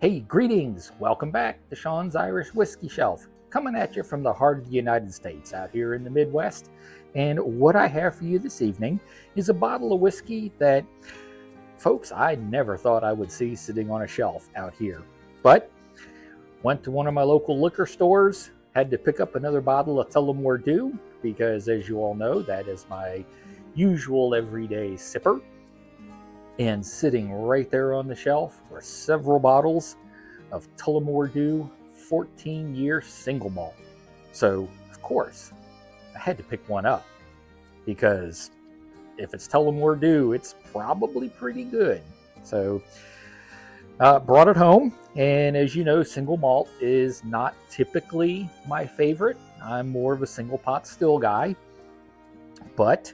Hey, greetings! Welcome back to Sean's Irish Whiskey Shelf, coming at you from the heart of the United States out here in the Midwest. And what I have for you this evening is a bottle of whiskey that, folks, I never thought I would see sitting on a shelf out here. But went to one of my local liquor stores, had to pick up another bottle of Tullamore D.E.W because, as you all know, that is my usual everyday sipper. And sitting right there on the shelf were several bottles of Tullamore D.E.W 14-year single malt. So, of course, I had to pick one up because if it's Tullamore D.E.W, it's probably pretty good. So, brought it home, and as you know, single malt is not typically my favorite. I'm more of a single pot still guy, but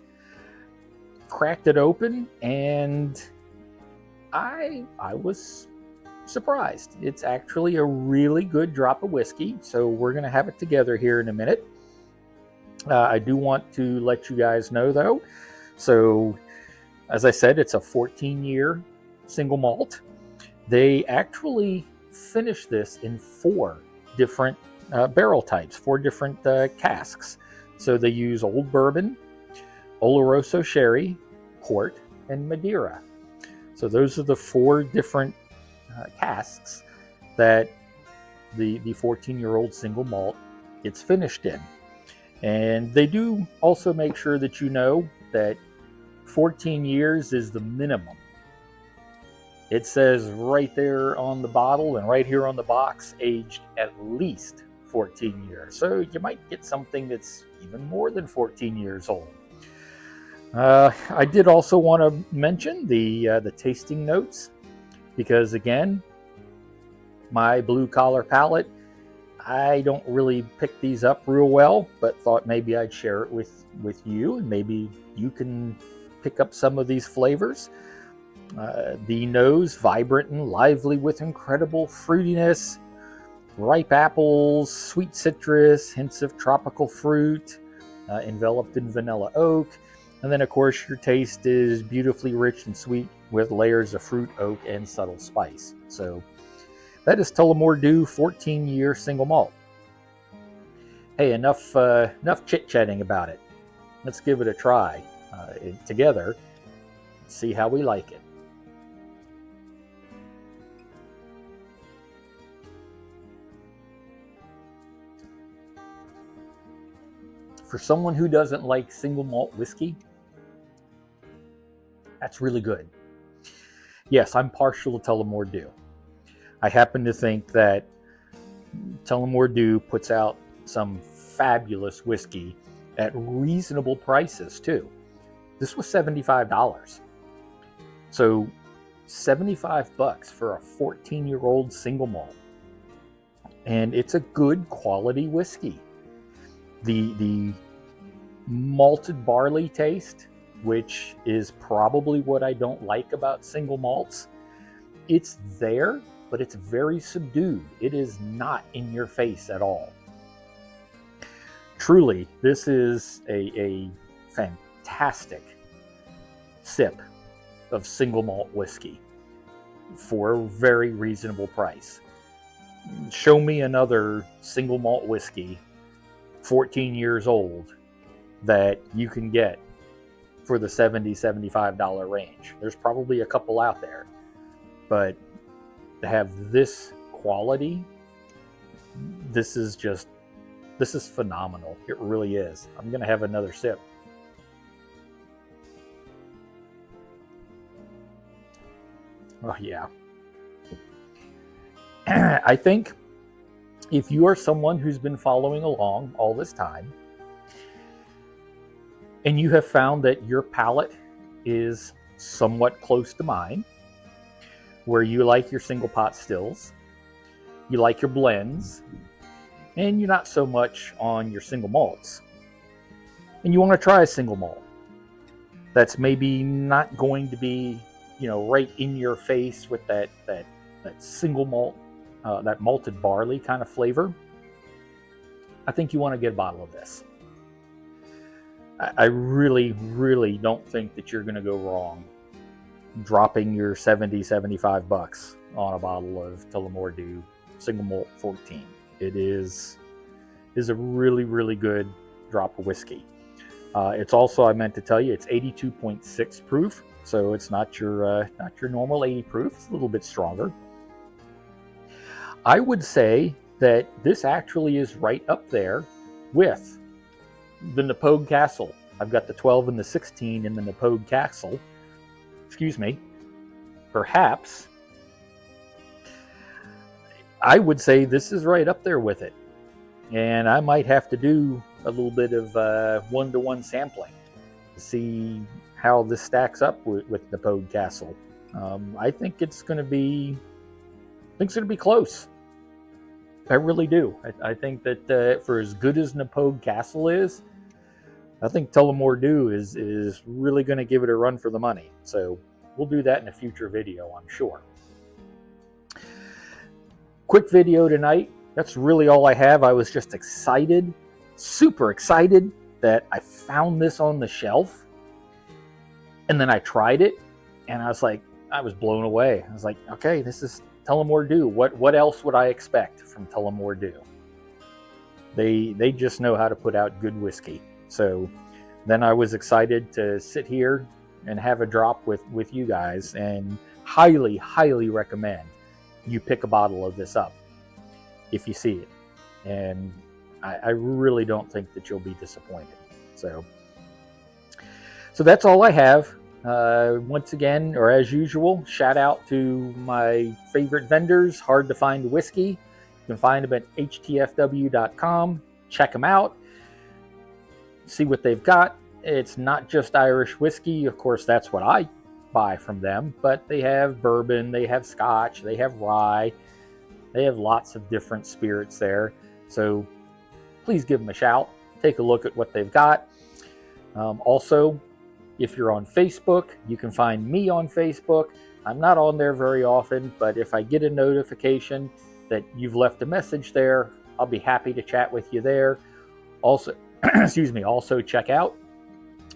cracked it open and I was surprised. It's actually a really good drop of whiskey, so we're going to have it together here in a minute. I do want to let you guys know though, so as I said, it's a 14-year single malt. They actually finished this in 4 different barrel types, 4 different casks. So they use old bourbon, Oloroso sherry, port, and Madeira. So those are the 4 different casks that the 14-year-old single malt gets finished in. And they do also make sure that you know that 14 years is the minimum. It says right there on the bottle and right here on the box, aged at least 14 years. So you might get something that's even more than 14 years old. I did also want to mention the tasting notes because, again, my blue-collar palate, I don't really pick these up real well, but thought maybe I'd share it with you, and maybe you can pick up some of these flavors. The nose, vibrant and lively with incredible fruitiness, ripe apples, sweet citrus, hints of tropical fruit, enveloped in vanilla oak. And then, of course, your taste is beautifully rich and sweet with layers of fruit, oak, and subtle spice. So that is Tullamore D.E.W 14-year single malt. Hey, enough chit-chatting about it. Let's give it a try together. See how we like it. For someone who doesn't like single malt whiskey, that's really good. Yes, I'm partial to Tullamore D.E.W. I happen to think that Tullamore D.E.W puts out some fabulous whiskey at reasonable prices too. This was $75. So $75 for a 14-year-old single malt. And it's a good quality whiskey. The malted barley taste, which is probably what I don't like about single malts, it's there, but it's very subdued. It is not in your face at all. Truly, this is a fantastic sip of single malt whiskey for a very reasonable price. Show me another single malt whiskey 14 years old that you can get for the $70-$75 range. There's probably a couple out there, but to have this quality, this is phenomenal. It really is. I'm gonna have another sip. Oh yeah. I think if you are someone who's been following along all this time, and you have found that your palate is somewhat close to mine, where you like your single pot stills, you like your blends, and you're not so much on your single malts, and you want to try a single malt that's maybe not going to be, right in your face with that single malt, that malted barley kind of flavor, I think you want to get a bottle of this. I really, really don't think that you're going to go wrong dropping your $70-$75 on a bottle of Tullamore D.E.W single malt 14. It is a really, really good drop of whiskey. It's also, I meant to tell you, it's 82.6 proof, so it's not your normal 80 proof. It's a little bit stronger. I would say that this actually is right up there with the D.E.W Castle. I've got the 12 and the 16 in the D.E.W Castle. Excuse me. Perhaps I would say this is right up there with it. And I might have to do a little bit of one-to-one sampling to see how this stacks up with D.E.W Castle. I think it's going to be close. I really do. I think that for as good as D.E.W Castle is, I think Tullamore D.E.W is really going to give it a run for the money. So we'll do that in a future video, I'm sure. Quick video tonight. That's really all I have. I was just excited, super excited that I found this on the shelf. And then I tried it and I was blown away. I was like, okay, this is Tullamore D.E.W. What else would I expect from Tullamore D.E.W? They just know how to put out good whiskey. So then I was excited to sit here and have a drop with you guys, and highly, highly recommend you pick a bottle of this up if you see it. And I really don't think that you'll be disappointed. So that's all I have. Once again, or as usual, shout out to my favorite vendors, Hard to Find Whiskey. You can find them at htfw.com. Check them out. See what they've got. It's not just Irish whiskey. Of course, that's what I buy from them. But they have bourbon, they have scotch, they have rye. They have lots of different spirits there. So please give them a shout. Take a look at what they've got. Also, if you're on Facebook, you can find me on Facebook. I'm not on there very often, but if I get a notification that you've left a message there, I'll be happy to chat with you there. Also, excuse me, also check out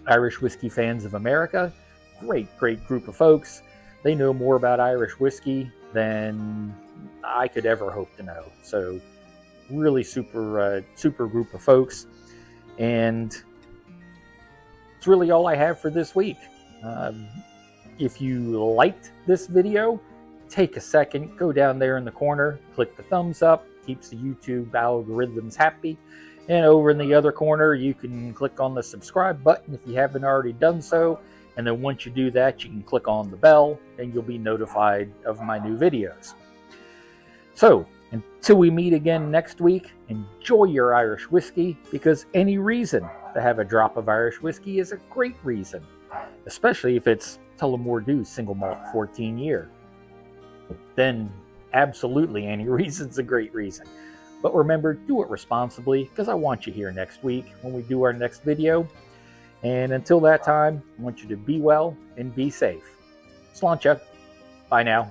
Irish Whiskey Fans of America. Great group of folks. They know more about Irish whiskey than I could ever hope to know. So really super group of folks. And it's really all I have for this week. If you liked this video, take a second, go down there in the corner, click the thumbs up, keeps the YouTube algorithms happy. And over in the other corner, you can click on the subscribe button if you haven't already done so. And then once you do that, you can click on the bell and you'll be notified of my new videos. So until we meet again next week, enjoy your Irish whiskey, because any reason to have a drop of Irish whiskey is a great reason, especially if it's Tullamore D.E.W single malt 14 year. Then absolutely any reason's a great reason. But remember, do it responsibly, because I want you here next week when we do our next video. And until that time, I want you to be well and be safe. Sláinte. Bye now.